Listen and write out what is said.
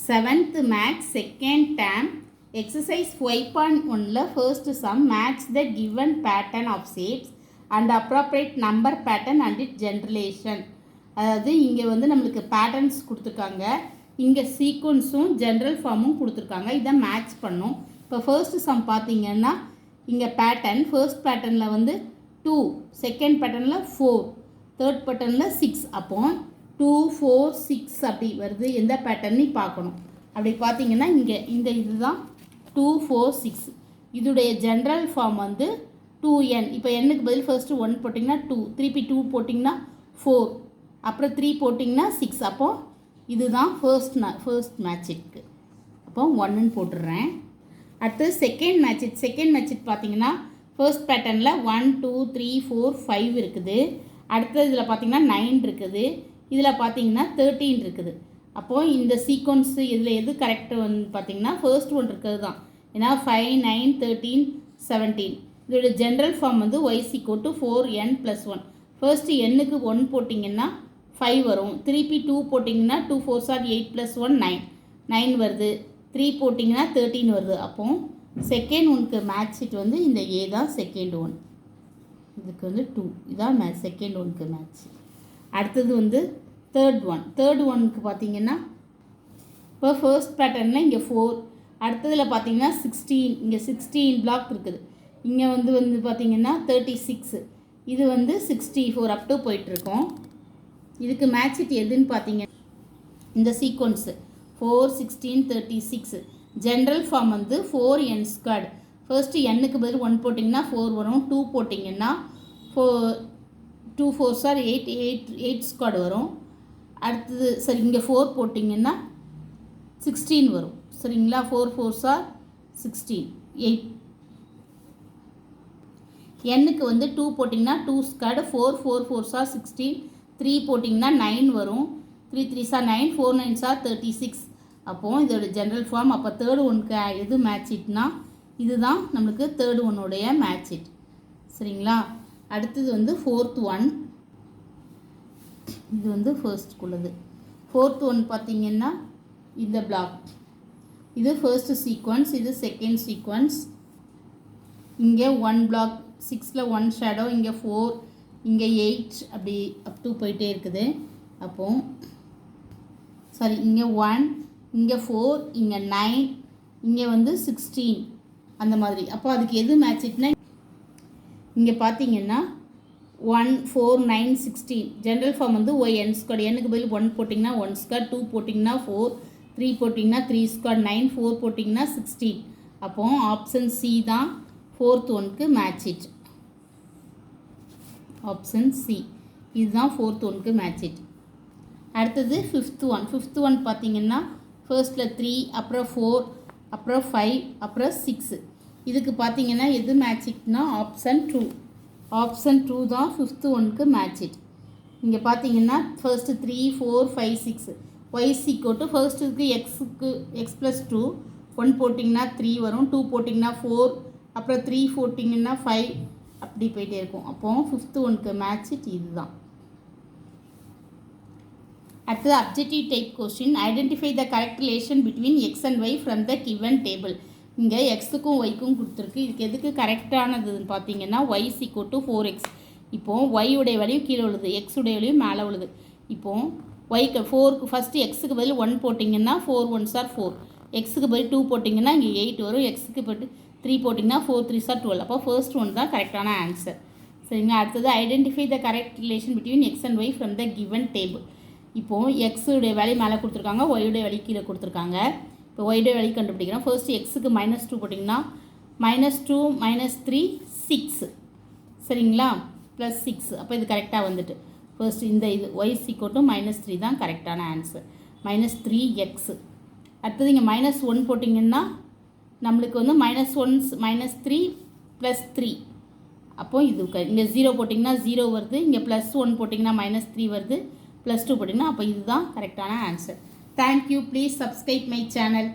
7th Max second term exercise 5.1 first sum match the given pattern of shapes and appropriate number pattern and its generalization. அதாவது இங்கே வந்து நம்மளுக்கு patterns கொடுத்துருக்காங்க, இங்கே சீக்வன்ஸும் general ஃபார்மும் கொடுத்துருக்காங்க. இதை மேட்ச் பண்ணும். இப்போ ஃபர்ஸ்ட் சம் பார்த்தீங்கன்னா இங்கே பேட்டர்ன் ஃபர்ஸ்ட் பேட்டர்னில் வந்து 2, செகண்ட் பேட்டர்னில் 4, தேர்ட் பேட்டர்னில் 6. அப்போ 2, 4, 6 அப்படி வருது. எந்த பேட்டர்னு பார்க்கணும். அப்படி பார்த்தீங்கன்னா இங்கே இந்த இதுதான் 2, 4, 6. இதுடைய ஜென்ரல் ஃபார்ம் வந்து 2n. இப்போ எண்ணுக்கு பதில் ஃபர்ஸ்ட்டு 1 போட்டிங்கன்னா 2, திருப்பி 2 போட்டிங்கன்னா 4, அப்புறம் 3 போட்டிங்கன்னா 6. அப்போது இதுதான் ஃபர்ஸ்ட் மேட்சிக்கு. அப்போ 1ன்னு போட்டுடுறேன். அடுத்து செகண்ட் மேட்சிட் பார்த்தீங்கன்னா ஃபர்ஸ்ட் பேட்டர்னில் 1, 2, 3, 4, 5 இருக்குது. அடுத்தது இதில் பார்த்தீங்கன்னா 9 இருக்குது. இதில் பார்த்தீங்கன்னா 13 இருக்குது. அப்போது இந்த சீக்வன்ஸு இதில் எது கரெக்டு வந்து பார்த்தீங்கன்னா ஃபர்ஸ்ட் ஒன் இருக்கிறது தான். ஏன்னா 5, 9, 13, 17. இதோட ஜென்ரல் ஃபார்ம் வந்து y = 4n + 1. ஃபர்ஸ்ட்டு எண்ணுக்கு 1 போட்டிங்கன்னா 5 வரும். திருப்பி 2 போட்டிங்கன்னா 2 4s are 8 + 1 9. 9 வருது. 3 போட்டிங்கன்னா 13 வருது. அப்போது செகண்ட் ஒனுக்கு மேட்ச் ஷீட் வந்து இந்த ஏ தான் செகண்ட் ஒன். இதுக்கு வந்து 2 இதான் செகண்ட் ஒனுக்கு மேட்ச். அடுத்தது வந்து தேர்ட் ஒனுக்கு பார்த்தீங்கன்னா இப்போ ஃபர்ஸ்ட் பேட்டர்னில் இங்கே 4, அடுத்ததில் பார்த்தீங்கன்னா 16, இங்கே 16 பிளாக் இருக்குது. இங்கே வந்து பார்த்தீங்கன்னா 36, இது வந்து 64 அப் டு போயிட்டுருக்கோம். இதுக்கு மேட்ச் ஷீட் எதுன்னு பார்த்தீங்க இந்த சீக்வன்ஸு 4, 16, 36. ஜென்ரல் ஃபார்ம் வந்து 4n². ஃபர்ஸ்ட்டு எண்ணுக்கு பதில் 1 போட்டிங்கன்னா 4 வரும். 2 போட்டிங்கன்னா 2 4s are 8 வரும். அடுத்தது சரி இங்கே 4 போட்டிங்கன்னா 16 வரும். சரிங்களா? 4 4s are 16, 8. எண்ணுக்கு வந்து 2 போட்டிங்கன்னா 2², 4 4 4s are 16, 3 போட்டிங்கன்னா 9 வரும். 3 3s are 9, 4 9s are 36. அப்போது இதோட ஜென்ரல் ஃபார்ம். அப்போ தேர்ட் ஒனுக்கு எது மேட்ச் ஷீட்னா இதுதான் நம்மளுக்கு தேர்ட் ஒனுடைய மேட்ச் ஷீட். சரிங்களா? அடுத்தது வந்து ஃபோர்த் ஒன். இது வந்து ஃபர்ஸ்ட்குள்ளது. ஃபோர்த் ஒன் பார்த்தீங்கன்னா இந்த பிளாக். இது ஃபர்ஸ்ட் சீக்வன்ஸ், இது செகண்ட் சீக்வன்ஸ். இங்கே 1 பிளாக், 6ல் 1 ஷேடோ, இங்கே 4, இங்கே 8 அப்படி அப் டு போயிட்டே இருக்குது. அப்போது சாரி இங்கே 1, இங்கே 4, இங்கே 9, இங்கே வந்து 16 அந்த மாதிரி. அப்போ அதுக்கு எது மேட்ச் ஷீட்னா இங்கே பார்த்தீங்கன்னா 1, 4, 9, 16. ஜென்ரல் ஃபார்ம் வந்து yn². எண்ணுக்கு பதில் 1 போட்டிங்கன்னா 1², 2 போட்டிங்கன்னா 4, 3 போட்டிங்கன்னா 3², 9, 4 போட்டிங்கன்னா 16. அப்போது ஆப்ஷன் சி தான் ஃபோர்த் ஒனுக்கு மேட்ச் ஷீட். ஆப்ஷன் சி இதுதான் ஃபோர்த் ஒனுக்கு மேட்ச் ஷீட். அடுத்தது ஃபிஃப்த் ஒன் பார்த்தீங்கன்னா ஃபர்ஸ்ட்டில் 3, அப்புறம் 4, அப்புறம் 5, அப்புறம் 6. இதுக்கு பார்த்தீங்கன்னா எது மேட்ச் ஷீட்னா ஆப்ஷன் 2. ஆப்ஷன் 2 தான் ஃபிஃப்த் ஒனுக்கு மேட்ச் ஷீட். இங்கே பார்த்தீங்கன்னா ஃபர்ஸ்ட்டு 3, 4, 5, 6. y = ஃபர்ஸ்ட்டுக்கு எக்ஸுக்கு x + 2, 1 போட்டிங்கன்னா 3 வரும். 2 போட்டிங்கன்னா 4, அப்புறம் 3 போட்டிங்கன்னா 5 அப்படி போயிட்டே இருக்கும். அப்போது ஃபிஃப்த் ஒனுக்கு மேட்ச் ஷீட் இது தான். அடுத்தது objective type question. Identify the correct relation between X and Y from the given table. இங்கே எக்ஸுக்கும் ஒய்க்கும் கொடுத்துருக்கு. இதுக்கு எதுக்கு கரெக்டானதுன்னு பார்த்தீங்கன்னா y = 4x. இப்போது ஒய்யுடைய வேல்யூ கீழே விழுது, எக்ஸுடைய வேல்யூ மேலே விழுது. இப்போது ஒய்க்கு 4க்கு ஃபஸ்ட்டு எக்ஸுக்கு பதில் 1 போட்டிங்கன்னா 4 1s are 4, எக்ஸுக்கு பதில் 2 போட்டிங்கன்னா இங்கே 8 வரும். எக்ஸுக்கு பதில் 3 போட்டிங்கன்னா 4 3s are 12. அப்போ ஃபர்ஸ்ட் ஒன் தான் கரெக்டான ஆன்சர். சரிங்களா? அடுத்தது identify the correct relation between X and Y from the given table. இப்போது எக்ஸுடைய வேல்யூ மேலே கொடுத்துருக்காங்க, ஒய்யுடைய வேல்யூ கீழே கொடுத்துருக்காங்க. இப்போ ஒய்யுடைய வேல்யூ கண்டுபிடிக்கிறோம். ஃபர்ஸ்ட்டு எக்ஸுக்கு -2 போட்டிங்கன்னா -2 -3 6. சரிங்களா? +6. அப்போ இது கரெக்டாக வந்துட்டு ஃபர்ஸ்ட் இந்த இது y = -3 தான் கரெக்டான ஆன்சர். -3x. அடுத்தது இங்கே -1 போட்டிங்கன்னா நம்மளுக்கு வந்து -1 -3 +3. அப்போது இது இங்கே 0 போட்டிங்கன்னா 0 வருது. இங்கே +1 போட்டிங்கன்னா -3 வருது. +2 போட்டிங்கன்னா அப்போ இதுதான் கரெக்டான answer. Thank you. Please subscribe my channel.